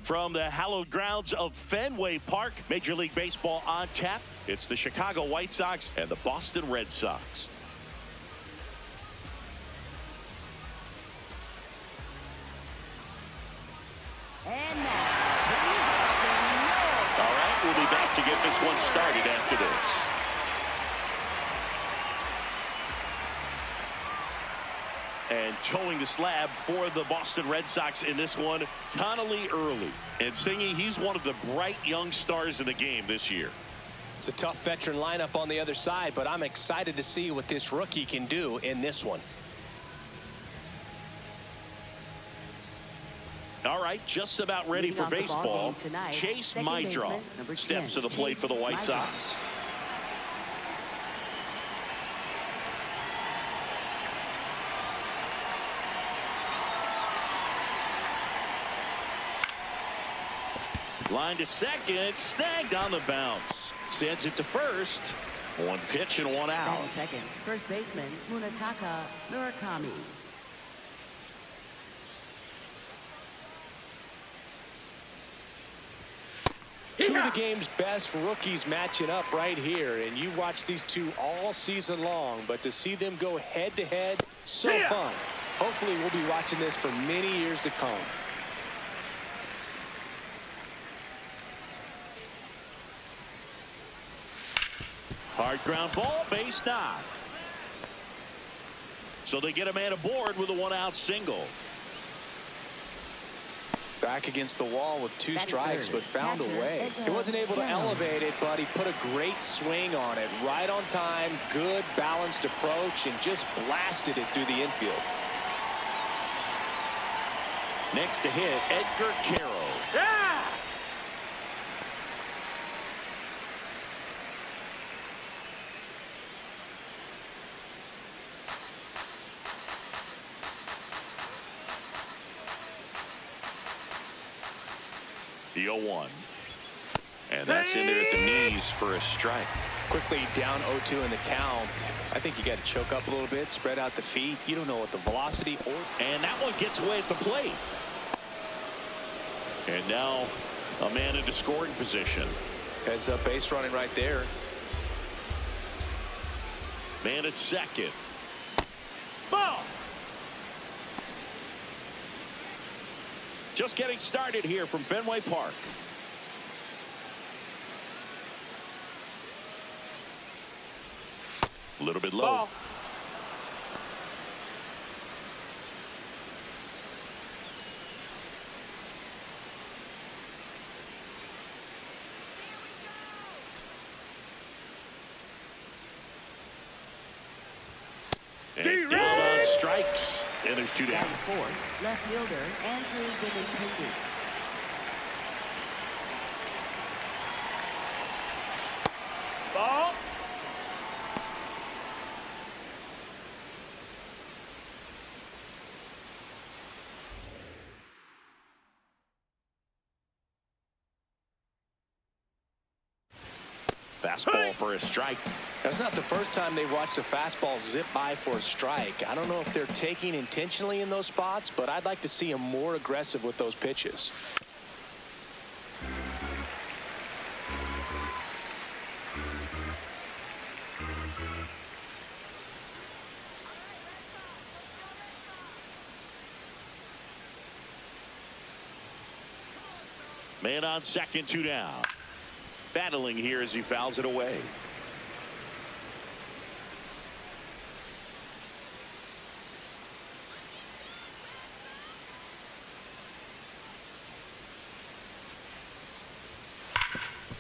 From the hallowed grounds of Fenway Park, Major League Baseball on tap. It's the Chicago White Sox and the Boston Red Sox. And now, all right, we'll be back to get this one started after this. And towing the slab for the Boston Red Sox in this one, Connolly early. And Singy, he's one of the bright young stars in the game this year. It's a tough veteran lineup on the other side, but I'm excited to see what this rookie can do in this one. All right, just about ready for baseball. Chase Mydra steps to the plate for the White Sox. Line to second, snagged on the bounce. Sends it to first. One pitch and one out. Second, first baseman Munetaka Murakami. Two of the game's best rookies matching up right here, and you watch these two all season long, but to see them go head to head, so fun. Hopefully we'll be watching this for many years to come. Hard ground ball, base knock. So they get a man aboard with a one-out single. Back against the wall with two strikes, but found a way. He wasn't able to elevate it, but he put a great swing on it. Right on time, good balanced approach, and just blasted it through the infield. Next to hit, Edgar Carroll. Yeah! The 0-1. And that's in there at the knees for a strike. Quickly down 0-2 in the count. I think you got to choke up a little bit, spread out the feet. You don't know what the velocity or... And that one gets away at the plate. And now a man into scoring position. Heads up base running right there. Man at second. Ball! Just getting started here from Fenway Park. A little bit low. Ball. And down on strikes. And there's two down. Fourth, left fielder Andrew Benintendi. Ball. Fastball for a strike. That's not the first time they've watched a fastball zip by for a strike. I don't know if they're taking intentionally in those spots, but I'd like to see them more aggressive with those pitches. Man on second, two down. Battling here as he fouls it away.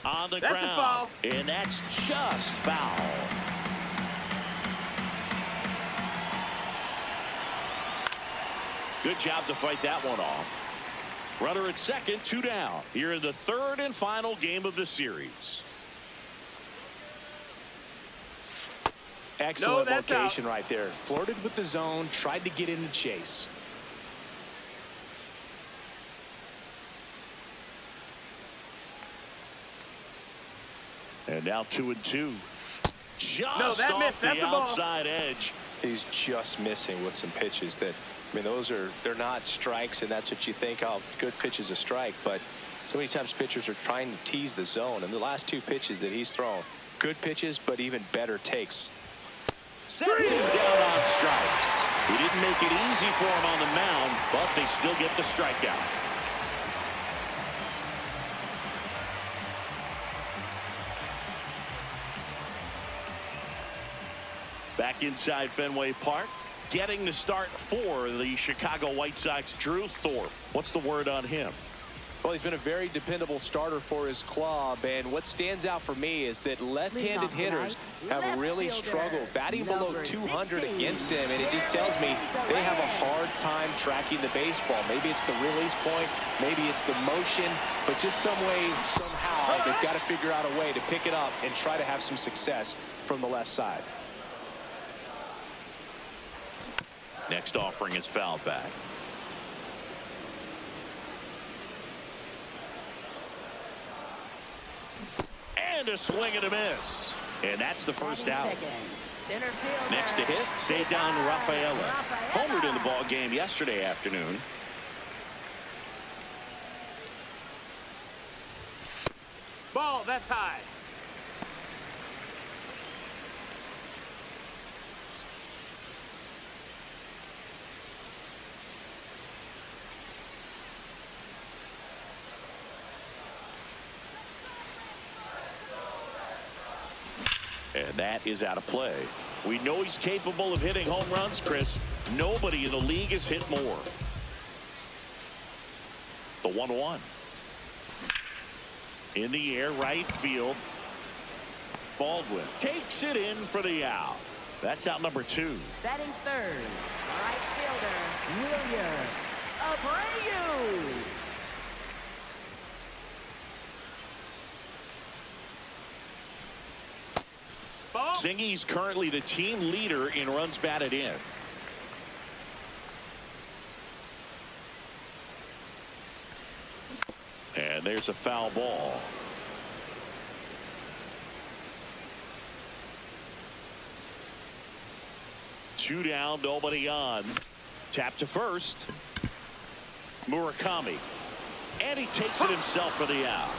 On the ground. A foul. And that's just foul. Good job to fight that one off. Runner at second, two down. Here in the third and final game of the series. Excellent No, that's location out. right there. Flirted with the zone, tried to get into chase. And now 2-2. Just No, that off missed. That's the a ball. outside edge. He's just missing with some pitches that I mean, they're not strikes, and that's what you think, oh, good pitch is a strike. But so many times pitchers are trying to tease the zone. And the last 2 pitches that he's thrown, good pitches, but even better takes. Sets him down on strikes. He didn't make it easy for him on the mound, but they still get the strikeout. Back inside Fenway Park, getting the start for the Chicago White Sox, Drew Thorpe. What's the word on him? Well, he's been a very dependable starter for his club, and what stands out for me is that left-handed hitters have really struggled, batting below 200 against him, and it just tells me they have a hard time tracking the baseball. Maybe it's the release point, maybe it's the motion, but just some way, somehow, they've got to figure out a way to pick it up and try to have some success from the left side. Next offering is fouled back. And a swing and a miss. And that's the first out. Next to hit, Cedar Rafaela. Homered in the ball game yesterday afternoon. Ball, that's high. And that is out of play. We know he's capable of hitting home runs, Chris. Nobody in the league has hit more. The 1-1. In the air, right field. Baldwin takes it in for the out. That's out number 2. Batting third, right fielder, Wilyer Abreu. Zingy's currently the team leader in runs batted in. And there's a foul ball. Two down, nobody on. Tap to first. Murakami. And he takes it himself for the out.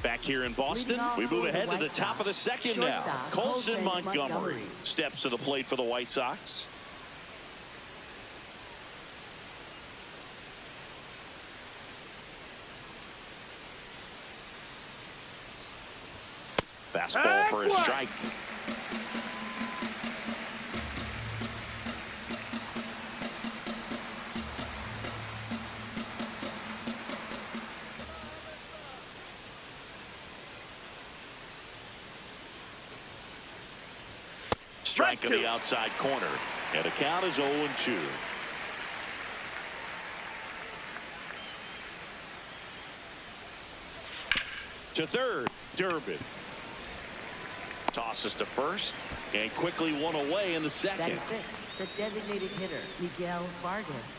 Back here in Boston, we move ahead to the top of the second now. Colson Montgomery steps to the plate for the White Sox. Fastball for a strike. Strike in the outside corner, and the count is 0-2. To third, Durbin. Tosses to first, and quickly one away in the second. Batting sixth, the designated hitter, Miguel Vargas.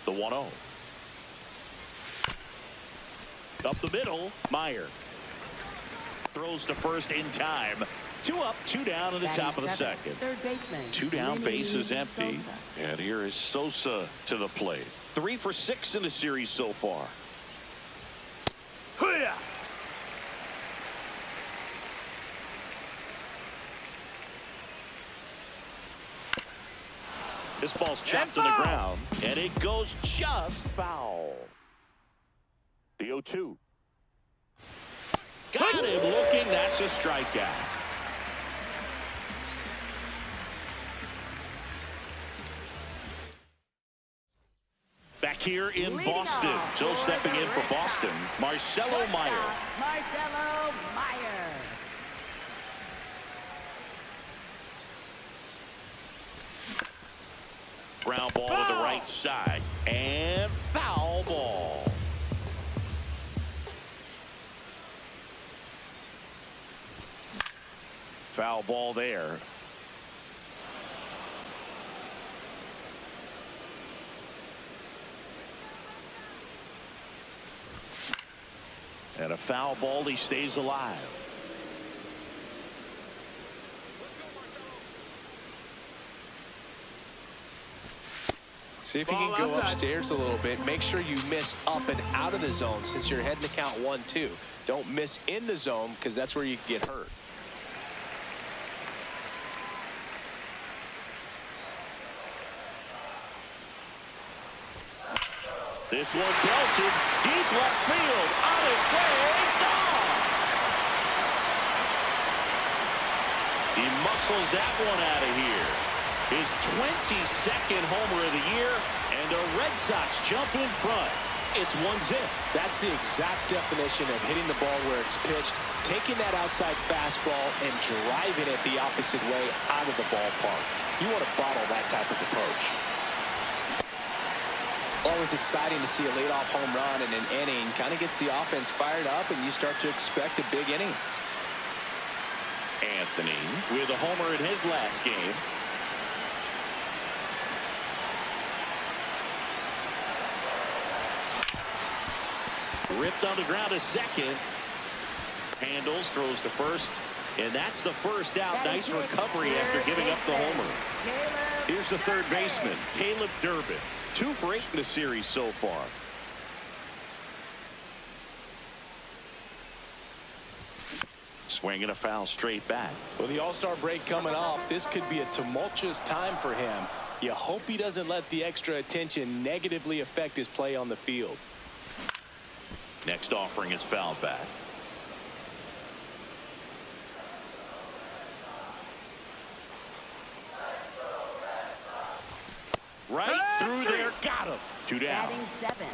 The 1-0. Up the middle, Meyer. Throws to first in time. 2 up, 2 down in the top of the second. Third baseman. 2 down, base is empty. And here is Sosa to the plate. 3 for 6 in the series so far. This ball's chopped to the ground, and it goes just foul. The 0-2. Got him looking. That's a strikeout. Back here in Boston. Still stepping in for Boston, Marcelo Meyer. Marcelo Meyer. Ground ball to the right side. And foul ball. Foul ball there. And a foul ball, he stays alive. See if you can go upstairs a little bit. Make sure you miss up and out of the zone since you're heading to count 1-2. Don't miss in the zone because that's where you can get hurt. This one belted deep left field, on its way, gone. He muscles that one out of here. His 22nd homer of the year, and the Red Sox jump in front. It's 1-0. That's the exact definition of hitting the ball where it's pitched, taking that outside fastball and driving it the opposite way out of the ballpark. You want to bottle that type of approach. Always exciting to see a leadoff home run in an inning. Kind of gets the offense fired up, and you start to expect a big inning. Anthony with a homer in his last game. Ripped on the ground to second. Handles, throws to first, and that's the first out. Nice recovery after giving up the homer. Here's the third baseman, Caleb Durbin. 2 for 8 in the series so far. Swinging a foul straight back. With the All-Star break coming up, this could be a tumultuous time for him. You hope he doesn't let the extra attention negatively affect his play on the field. Next offering is fouled back. Right through there, got him. 2 down. Batting 7th,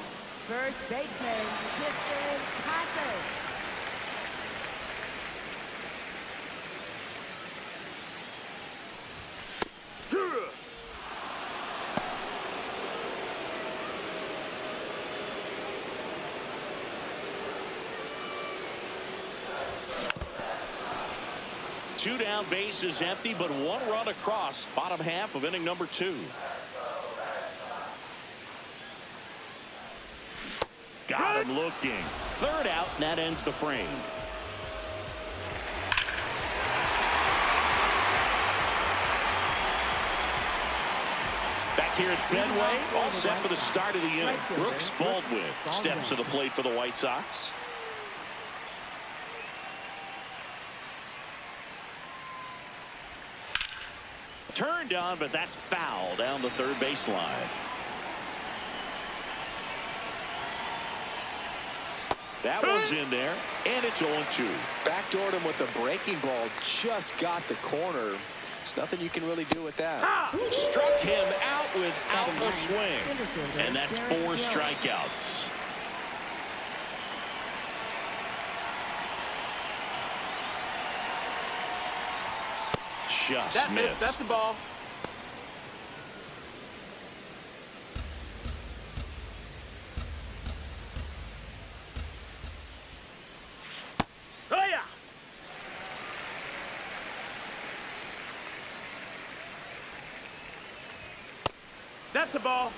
first baseman Tristan Casas. Two down, base is empty, but 1 run across. Bottom half of inning number 2. Got him looking. Third out, and that ends the frame. Back here at Fenway, all set for the start of the inning. Brooks Baldwin steps to the plate for the White Sox. Turned on, but that's foul down the third baseline. That one's in there, and it's 0-2. Backdoored him with a breaking ball. Just got the corner. There's nothing you can really do with that. Struck him out without a swing. And that's 4 strikeouts. Just missed. That's the ball. Oh, yeah. That's the ball.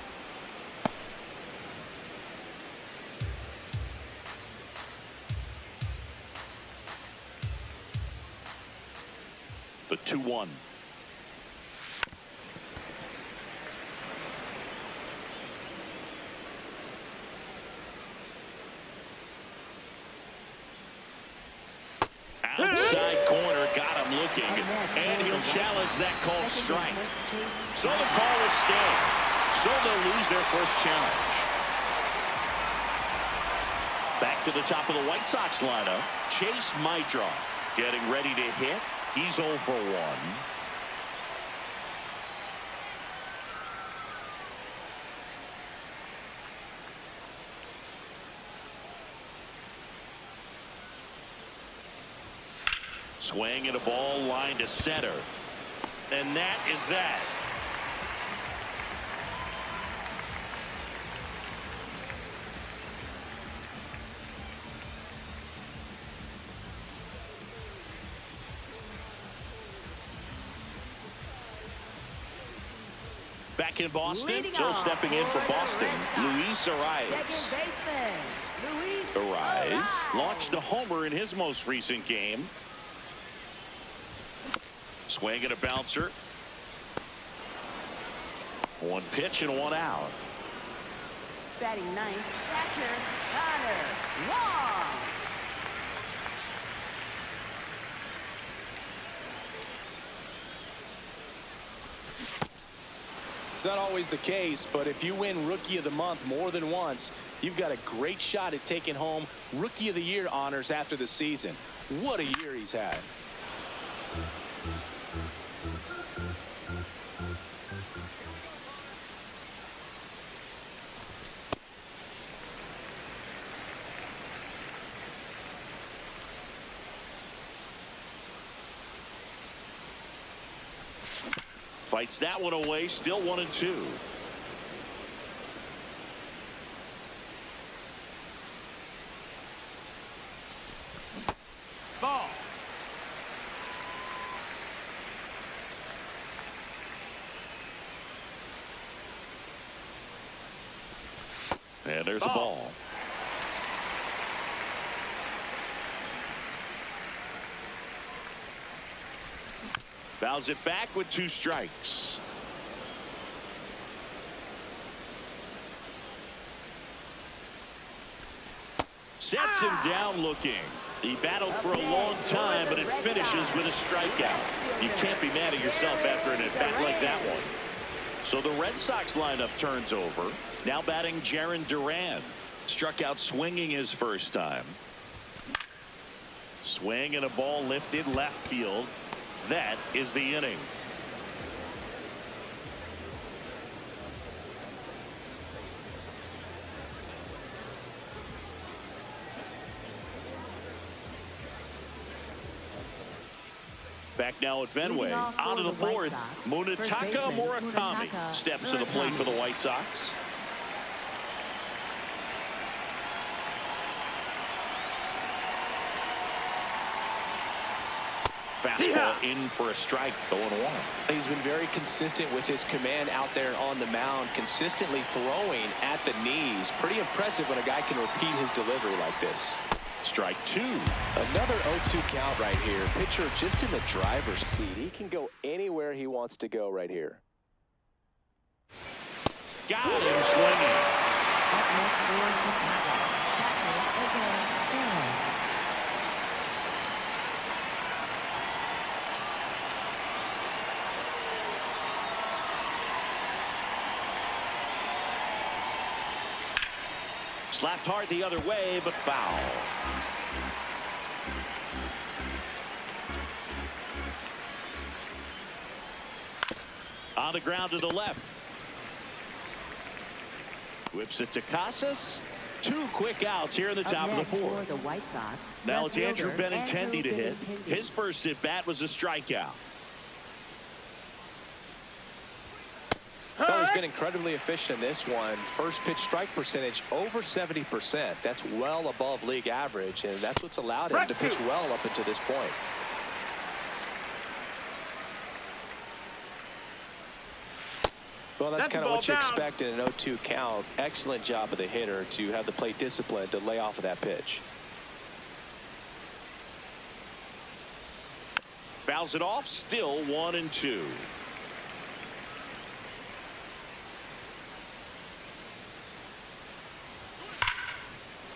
The 2-1. Outside corner, got him looking, and he'll challenge that called strike. So the call will stand. So they'll lose their first challenge. Back to the top of the White Sox lineup, Chase Mitra getting ready to hit. He's 0 for 1. Swing and a ball line to center. And that is that. Back in Boston, so stepping in for Boston, Luis Arias. Arias launched a homer in his most recent game. Swing and a bouncer. One pitch and one out. Batting ninth, catcher, Connor Wong. It's not always the case, but if you win Rookie of the Month more than once, you've got a great shot at taking home Rookie of the Year honors after the season. What a year he's had. Fights that one away, still 1-2. Ball. And there's a ball. Fouls it back with 2 strikes. Sets him down looking. He battled for a long time, but it finishes with a strikeout. You can't be mad at yourself after an at-bat like that one. So the Red Sox lineup turns over. Now batting Jarren Duran. Struck out swinging his first time. Swing and a ball lifted left field. That is the inning. Back now at Fenway. On to the fourth. Munetaka Murakami steps to the plate for the White Sox. Fastball in for a strike, 0-1. He's been very consistent with his command out there on the mound, consistently throwing at the knees. Pretty impressive when a guy can repeat his delivery like this. Strike 2. Another 0-2 count right here. Pitcher just in the driver's seat. He can go anywhere he wants to go right here. Got him swinging. Slapped hard the other way, but foul. On the ground to the left. Whips it to Casas. 2 quick outs here in the top of the fourth. The White Sox, now it's Andrew Benintendi to hit. His first at bat was a strikeout. Well, he's been incredibly efficient in this one. First pitch strike percentage over 70%. That's well above league average, and that's what's allowed him to pitch well up until this point. Well, that's kind of what you expect in an 0-2 count. Excellent job of the hitter to have the plate discipline to lay off of that pitch. Fouls it off, still 1-2.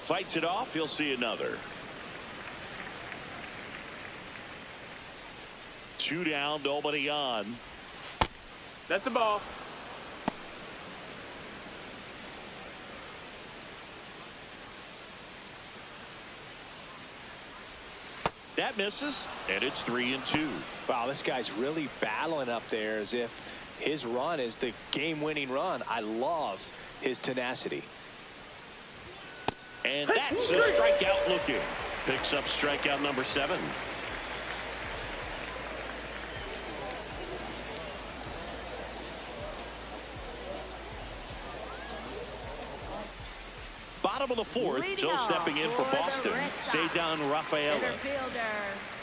Fights it off, he'll see another. 2 down, nobody on. That's a ball. That misses, and it's 3-2. Wow, this guy's really battling up there as if his run is the game-winning run. I love his tenacity. And that's a strikeout looking. Picks up strikeout number 7. Bottom of the 4th, Joe stepping in for Boston. Cedar Rafaela. Center fielder,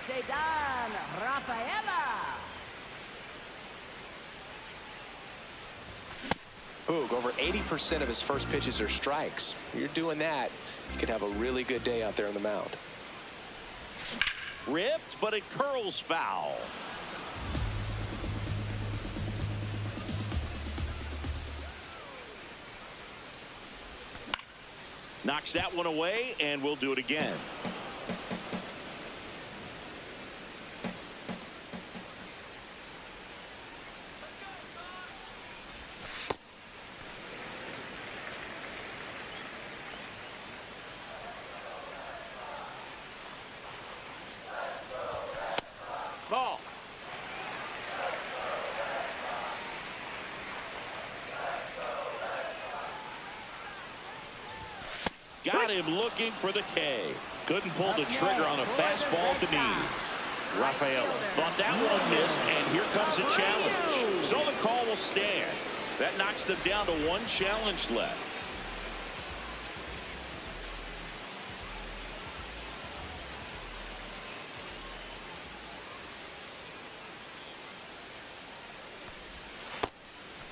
Cedar Rafaela. Boog, over 80% of his first pitches are strikes. You're doing that, you could have a really good day out there on the mound. Ripped, but it curls foul. Knocks that one away, and we'll do it again. Ball. Got him looking for the K. Couldn't pull the trigger on a fastball at the knees. Rafaela thought that one missed, and here comes a challenge. So the call will stand. That knocks them down to 1 challenge left.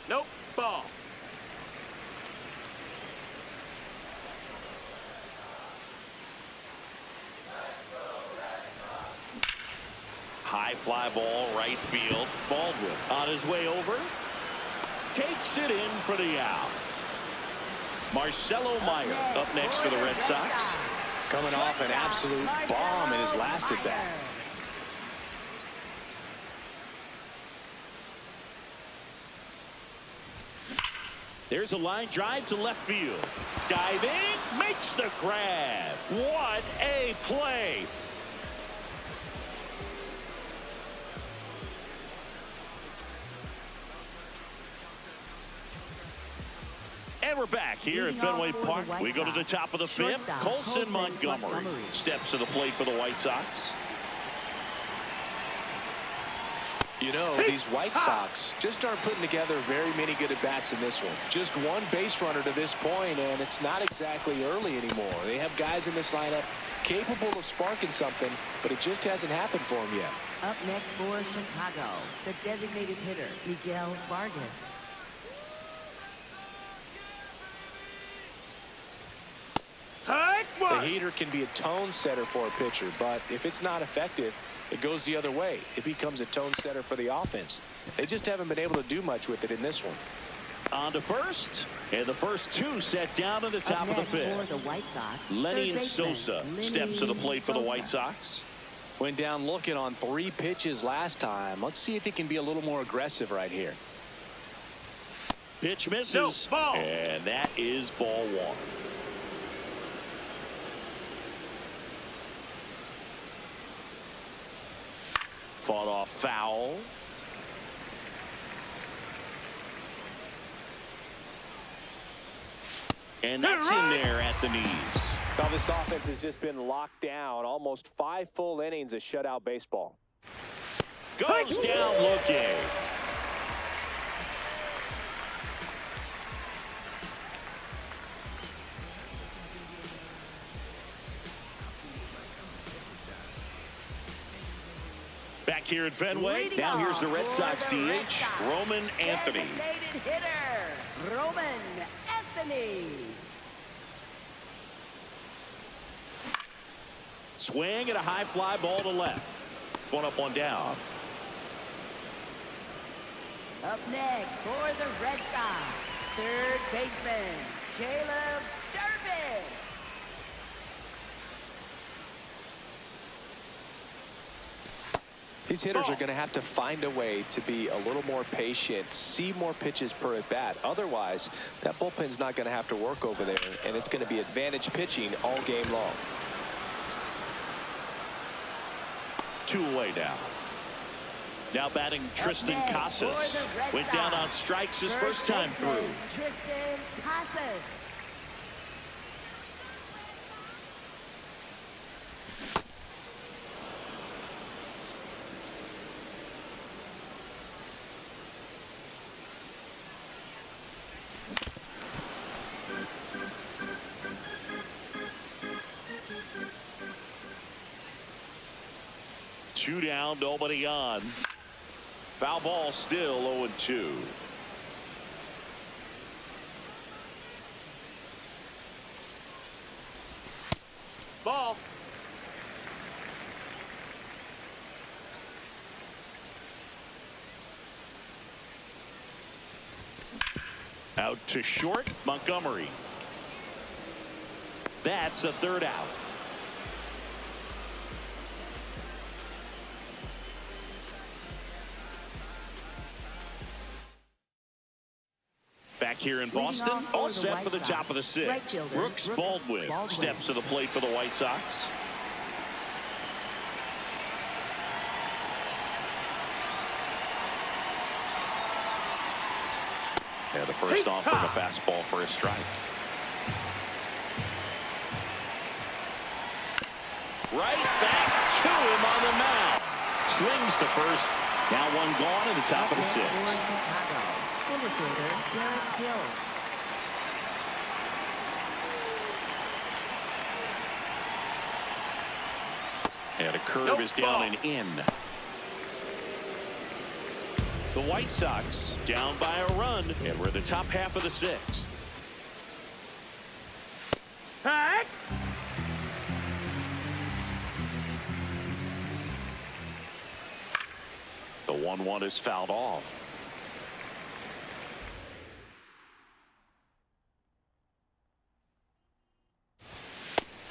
Nope. Ball. High fly ball, right field. Baldwin on his way over. Takes it in for the out. Marcelo Meyer up next for the Red Sox. Coming off an absolute bomb in his last at bat. There's a line drive to left field. Diving, makes the grab. What a play. And we're back here at Fenway Park. We go to the top of the 5th. Colson Montgomery steps to the plate for the White Sox. You know, these White Sox just aren't putting together very many good at-bats in this one. Just 1 base runner to this point, and it's not exactly early anymore. They have guys in this lineup capable of sparking something, but it just hasn't happened for them yet. Up next for Chicago, the designated hitter, Miguel Vargas. The heater can be a tone setter for a pitcher, but if it's not effective, it goes the other way. It becomes a tone setter for the offense. They just haven't been able to do much with it in this one. On to first, and the first 2 set down at the top of the 5th. For the White Sox, Lenny and Sosa steps to the plate for the White Sox. Went down looking on 3 pitches last time. Let's see if he can be a little more aggressive right here. Pitch misses, No, ball. And that is ball 1. Fought off foul. And that's in there at the knees. Now this offense has just been locked down. Almost 5 full innings of shutout baseball. Goes down looking. Back here at Fenway. Now here's the Red Sox DH, Roman Anthony. Designated hitter, Roman Anthony. Swing and a high fly ball to left. 1 up, 1 down. Up next for the Red Sox, third baseman, Caleb Durbin. These hitters are going to have to find a way to be a little more patient, see more pitches per at bat. Otherwise, that bullpen's not going to have to work over there, and it's going to be advantage pitching all game long. 2 away now. Now batting Tristan Casas. Went down on strikes his first time through. Tristan Casas. Two down, nobody on. Foul ball, still 0-2. Ball. Out to short, Montgomery. That's the 3rd out. Back here in Boston, all set for the top of the 6th. Brooks Baldwin steps to the plate for the White Sox. Yeah, the first offering a fastball for a strike. Right back to him on the mound. Slings to first. Now 1 gone in the top of the 6th. Indicator, Derek Hill. And a curve is down and in. The White Sox down by a run, and we're the top half of the 6th. Heck. The 1-1 is fouled off.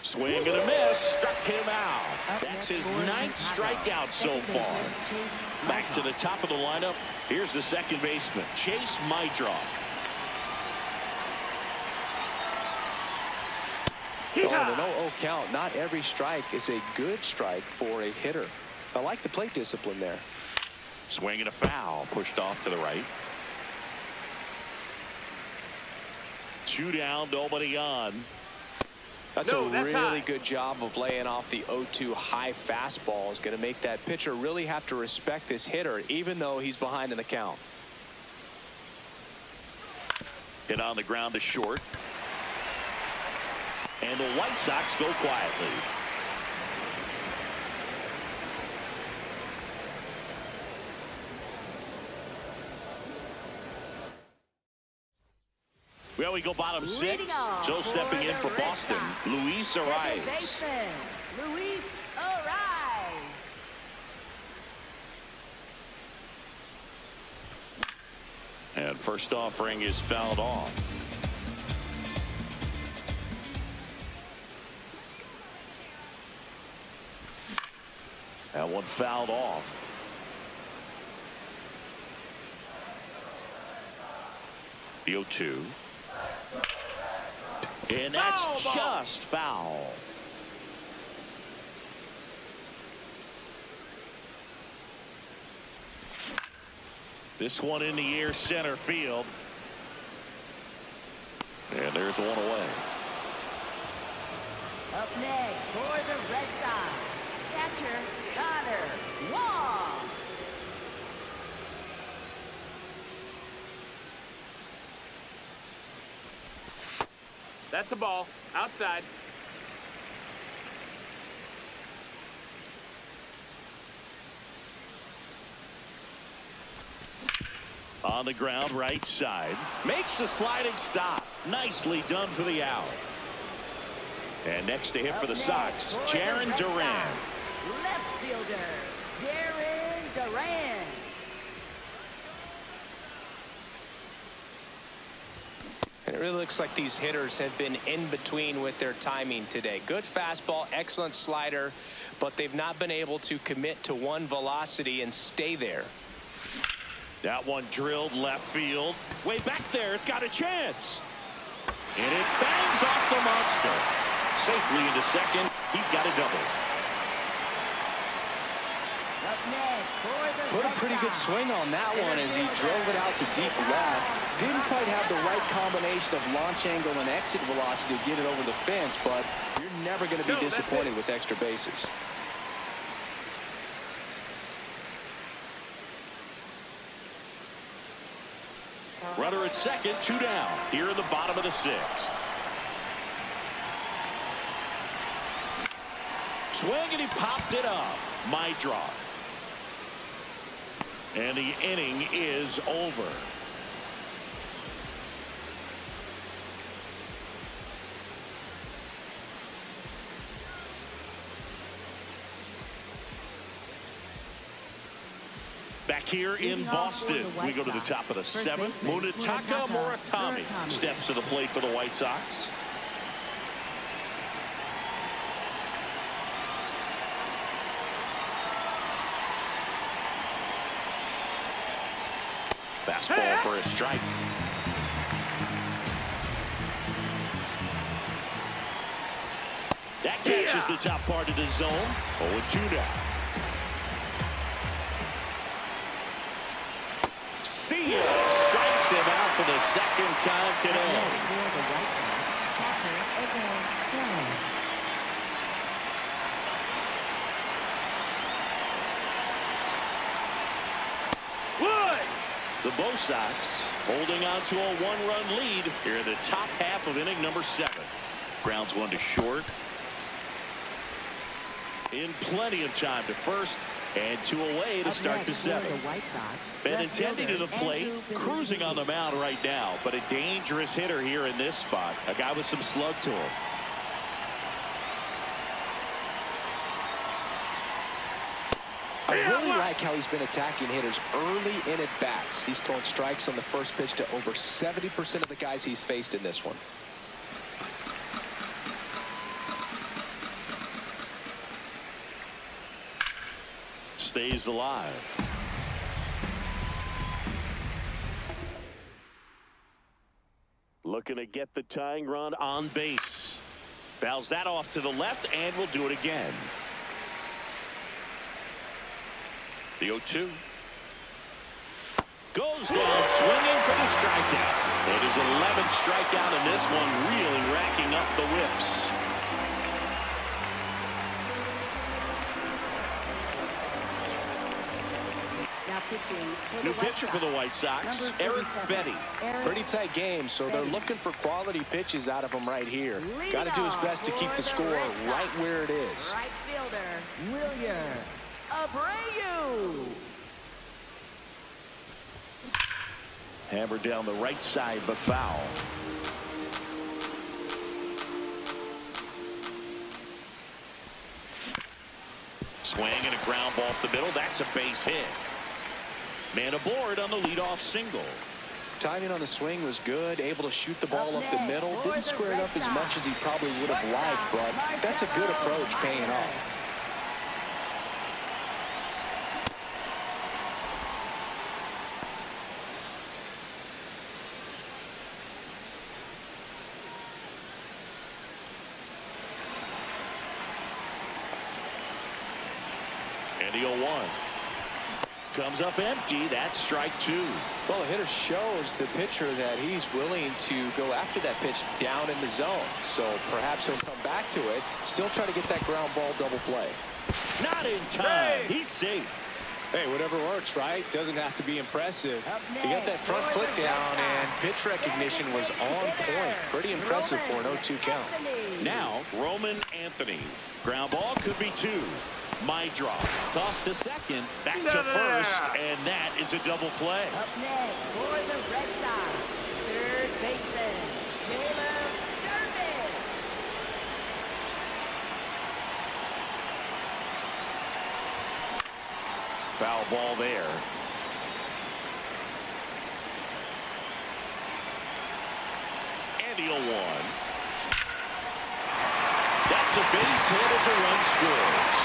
Swing and a miss, struck him out. That's his 9th strikeout so far. Back to the top of the lineup. Here's the second baseman, Chase Mydrock. On an 0-0 count, not every strike is a good strike for a hitter. I like the plate discipline there. Swing and a foul, pushed off to the right. 2 down, nobody on. That's a really good job of laying off the 0-2 high fastball. Is going to make that pitcher really have to respect this hitter, even though he's behind in the count. Hit on the ground to short. And the White Sox go quietly. Well, we go bottom 6. So stepping in for Boston, Luis Arias. Luis Arias. And first offering is fouled off. That one fouled off. The 0-2. And that's just foul. This one in the air, center field. And there's one away. Up next for the Red Sox, catcher Connor Wong. That's a ball. Outside. On the ground, right side. Makes the sliding stop. Nicely done for the out. And next to hit for the Sox, Jarren Duran. Left fielder, Jarren Duran. And It really looks like these hitters have been in between with their timing today. Good fastball, excellent slider, but they've not been able to commit to one velocity and stay there. That one drilled left field. Way back there. It's got a chance. And it bangs off the monster. Safely into second. He's got a double. Up next for the Put a Red pretty good Sox. swing on that one as he drove it out to deep left. Didn't quite have the right combination of launch angle and exit velocity to get it over the fence, but you're never going to be disappointed with extra bases. Runner at second, 2 down. Here in the bottom of the 6th. Swing and he popped it up. My draw. And the inning is over. Back here in Boston, we go to the top of the 7th. Munetaka Murakami steps to the plate for the White Sox. Fastball for a strike. That catches the top part of the zone. 0-2 now. See ya. Strikes him out for the second time today. The Bo Sox holding on to a 1-run lead here in the top half of inning number 7. Grounds one to short. In plenty of time to first and 2 away to start the 7th. Benintendi to the plate, cruising on the mound right now, but a dangerous hitter here in this spot. A guy with some slug to him. I really like how he's been attacking hitters early in at bats. He's thrown strikes on the first pitch to over 70% of the guys he's faced in this one. Stays alive. Looking to get the tying run on base. Fouls that off to the left and will do it again. The 0-2. Goes down swinging for the strikeout. It is 11th strikeout in this one, really racking up the whips. New pitcher for the White Sox, Eric Betty. Pretty tight game, so they're looking for quality pitches out of him right here. Got to do his best to keep the score right where it is. Right fielder, Willier Abreu. Hammered down the right side, but foul. Swing and a ground ball up the middle. That's a base hit. Man aboard on the leadoff single. Timing on the swing was good, able to shoot the ball up the middle. Didn't square it up as much as he probably would have liked, but that's a good approach paying off. And the 0-1. Comes up empty. That's strike 2. Well, the hitter shows the pitcher that he's willing to go after that pitch down in the zone. So perhaps he'll come back to it. Still try to get that ground ball double play. Not in time. He's safe. Hey, whatever works, right? Doesn't have to be impressive. He got that front foot down, and pitch recognition was on point. Pretty impressive for an 0-2 count. Now, Roman Anthony. Ground ball could be 2. My draw. Toss to second. Back to first. And that is a double play. Up next for the Red Sox, third baseman, Caleb Durbin. Foul ball there. the 0-1. That's a base hit as a run scores.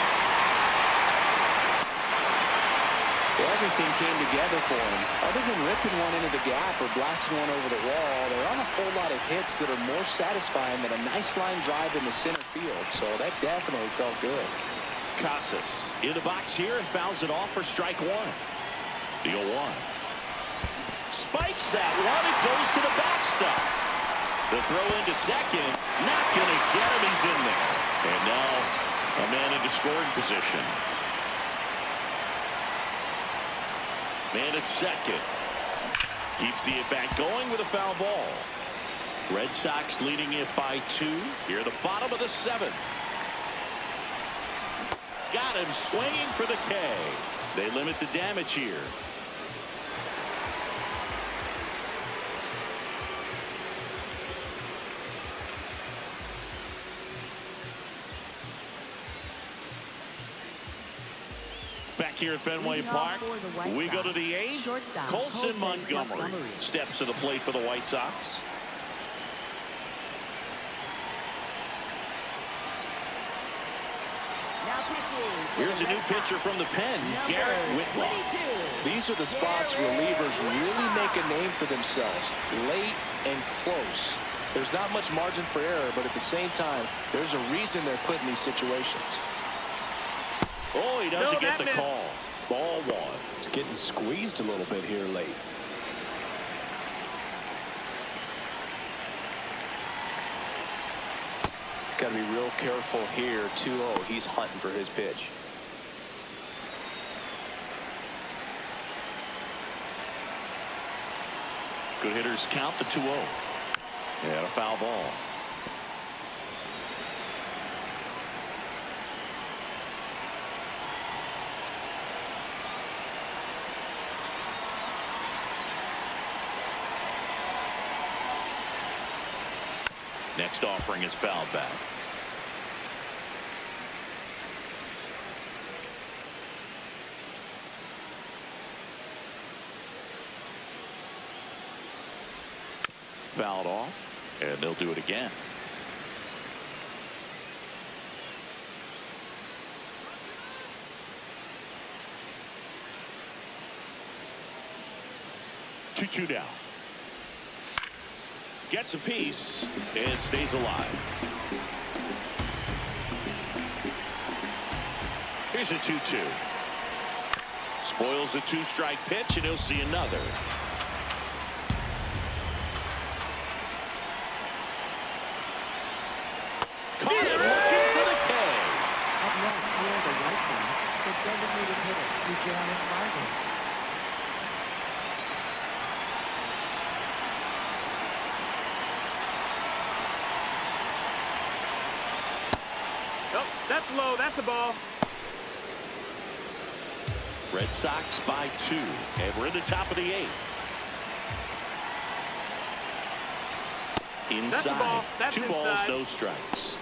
Everything came together for him. Other than ripping one into the gap or blasting one over the wall, there aren't a whole lot of hits that are more satisfying than a nice line drive in the center field. So that definitely felt good. Casas in the box here and fouls it off for strike one. The 0-1. Spikes that one. It goes to the backstop. The throw into second. Not going to get him. He's in there. And now a man into scoring position. Man at second. Keeps the at-bat going with a foul ball. Red Sox leading it by 2 here at the bottom of the 7th. Got him swinging for the K. They limit the damage here. Back here at Fenway Park, we go to the 8th. Colson Montgomery steps to the plate for the White Sox. Here's a new pitcher from the pen, Garrett Whitlock. These are the spots relievers really make a name for themselves. Late and close. There's not much margin for error, but at the same time, there's a reason they're put in these situations. Oh, he doesn't get the call. Ball 1. It's getting squeezed a little bit here late. Got to be real careful here. 2-0. He's hunting for his pitch. Good hitters count the 2-0. And a foul ball. Next offering is fouled back. Fouled off, and they'll do it again. Two down. Gets a piece and stays alive. Here's a 2-2. Spoils the 2-strike pitch, and he'll see another. Caught it looking for the K. Up next, here the White Sox, the designated hitter, Luciano Martin. Oh, that's low. That's a ball. Red Sox by 2, and we're in the top of the 8th. Inside. That's a ball. That's 2 balls, inside. no strikes.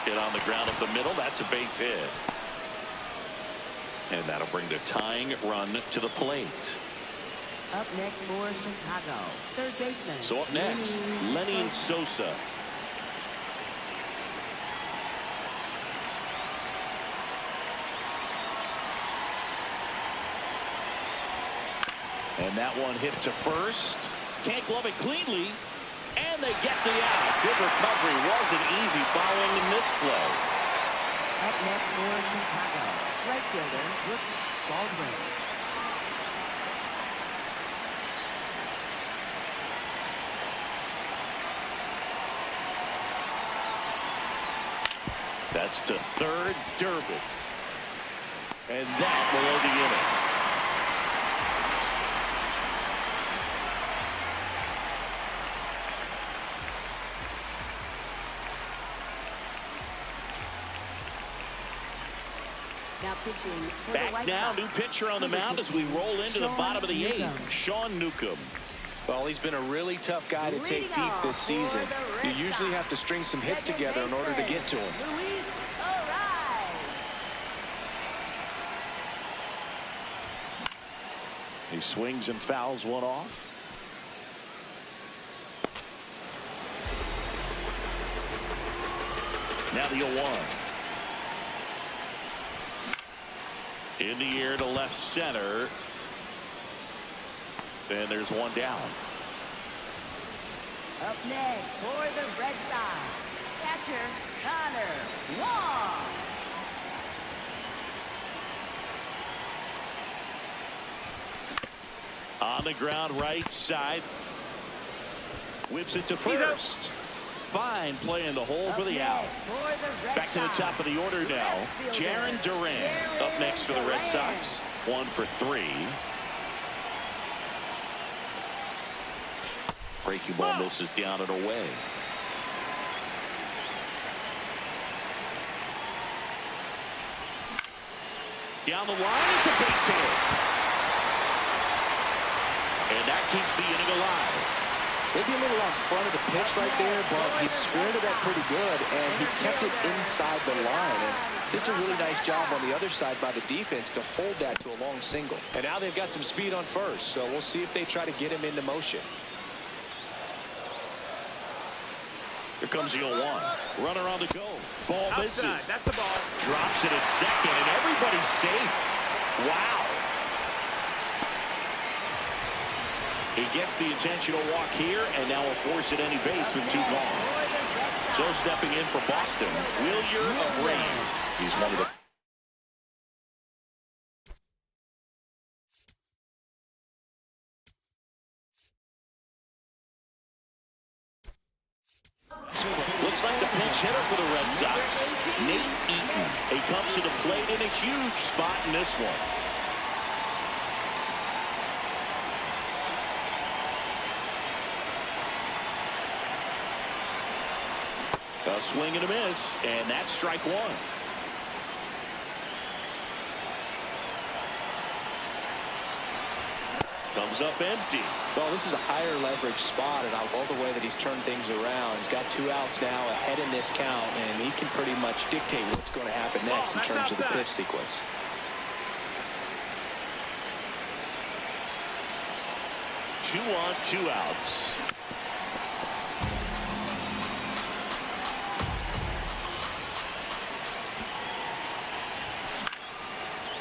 Hit on the ground up the middle. That's a base hit. And that'll bring the tying run to the plate. Up next for Chicago, third baseman. So up next, Lenny Sosa. And that one hit to first. Can't glove it cleanly. And they get the out. Good recovery. Wasn't easy following the misplay. Up next for Chicago, right fielder Brooks Baldwin. That's to third, Durbin. And that will end the inning. Now pitching for the Back White now, Sox. new pitcher on the mound as we roll into the bottom of the 8th. Sean Newcomb. Well, he's been a really tough guy to take deep this season. You usually have to string some hits together in order to get to him. Luis Ariz. He swings and fouls one off. Now the 0-1. In the air to left center. And there's one down. Up next for the Red Sox, catcher Connor Wong. On the ground, right side. Whips it to first. Fine play in the hole for the out. Back to the top of the order now. Jarren Duran up next for the Red Sox. 1 for 3. Breaking ball misses down and away. Down the line, it's a base hit. And that keeps the inning alive. Maybe a little out front of the pitch right there, but he squared it up pretty good, and he kept it inside the line. And just a really nice job on the other side by the defense to hold that to a long single. And now they've got some speed on first, so we'll see if they try to get him into motion. Here comes the 0-1. Runner on the go. Ball misses. Outside. That's the ball. Drops it at second, and everybody's safe. Wow. He gets the intentional walk here, and now will force at any base with 2 gone. So stepping in for Boston, Wilyer of Rain. He's one of the looks like the pinch hitter for the Red Sox, Nate Eaton. He comes to the plate in a huge spot in this one. A swing and a miss, and that's strike 1. Comes up empty. Well, this is a higher leverage spot, and I love the way that he's turned things around. He's got 2 outs now ahead in this count, and he can pretty much dictate what's going to happen next in terms of the pitch sequence. Two on, 2 outs.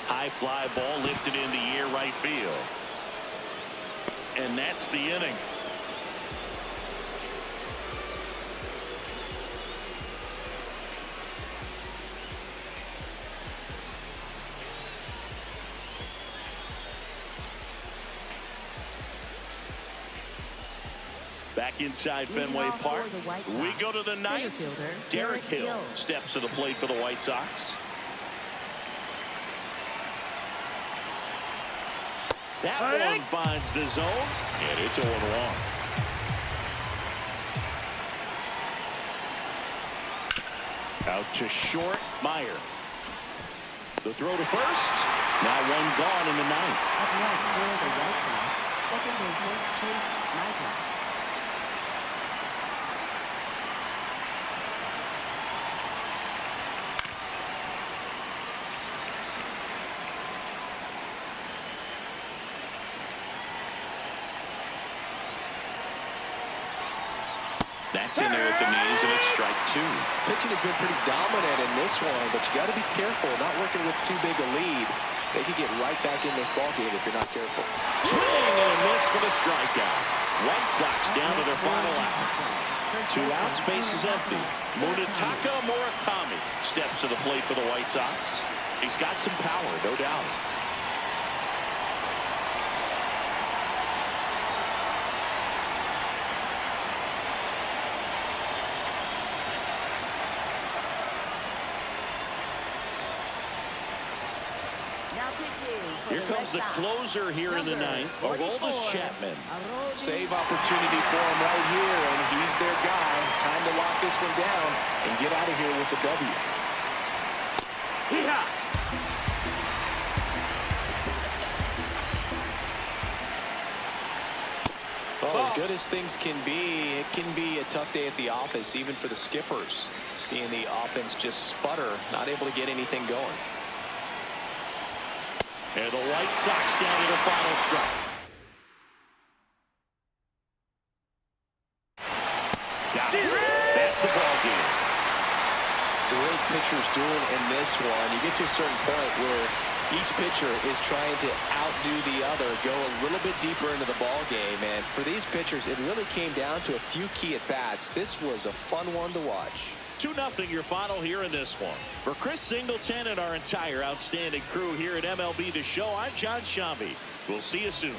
High fly ball lifted in the air right field. And that's the inning. Back inside Fenway Park. We go to the 9th. Derek Hill steps to the plate for the White Sox. That one finds the zone, and it's 0-1. Out to short, Meyer. The throw to first. Now 1 gone in the 9th. Up next for the White Sox, second baseman Chase Michael. That's in there at the knees, and it's strike 2. Pitching has been pretty dominant in this one, but you got to be careful, not working with too big a lead. They could get right back in this ballgame if you're not careful. Swing and a miss for the strikeout. White Sox down to their final out. 2 outs, base is empty. Munetaka Murakami steps to the plate for the White Sox. He's got some power, no doubt. Here comes the closer here in the 9th, Aroldis Chapman. Save opportunity for him right here, and he's their guy. Time to lock this one down and get out of here with the W. Yeehaw! Well, as good as things can be, it can be a tough day at the office, even for the skippers. Seeing the offense just sputter, not able to get anything going. And the White Sox down to the final strike. game. The way pitchers doing in this one, you get to a certain point where each pitcher is trying to outdo the other, go a little bit deeper into the ball game. And for these pitchers, it really came down to a few key at-bats. This was a fun one to watch. 2-0 your final here in this one. For Chris Singleton and our entire outstanding crew here at MLB The Show, I'm John Shambi. We'll see you soon.